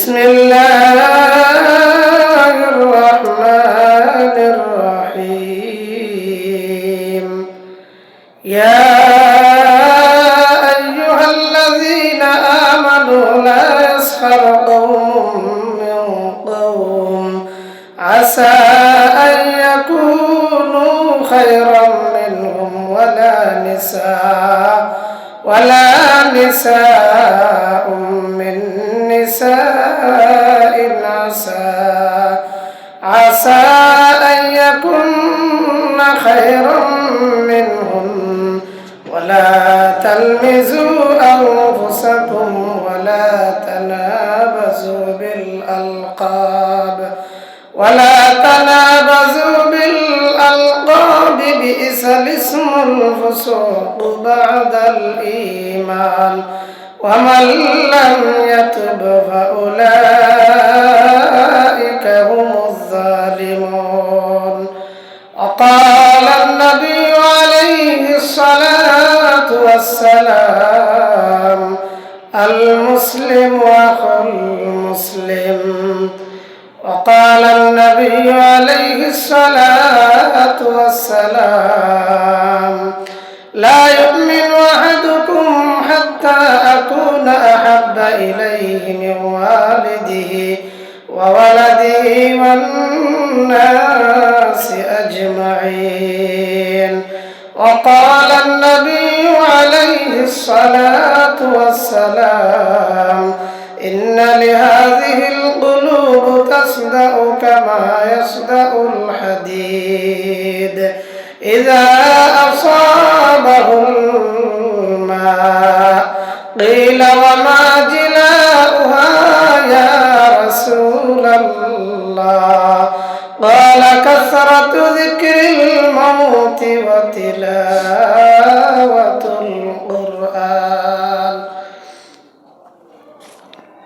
بسم الله الرحمن الرحيم يا أيها الذين آمنوا لا يسخر قوم من قوم عسى أن يكونوا خيرا منهم ولا نساء من نساء عسى أن يكن خيرا منهم ولا تلمزوا أنفسكم ولا تنابزوا بالألقاب بئس الاسم الفسوق بعد الإيمان ومن لم يتب فأولئك هم الظالمون. وقال النبي عليه الصلاة والسلام المسلم أخو المسلم. وقال النبي عليه الصلاة والسلام لا يؤمن أحدكم حتى أكون أحب إليه من والده وولده والناس أجمعين. وقال النبي عليه الصلاة والسلام إن لهذه القلوب تصدأ كما يصدأ الحديد إذا أصابه الماء. قيل وما جلاؤها يا رسول الله؟ قال كثرة ذكر الموت وتلاوته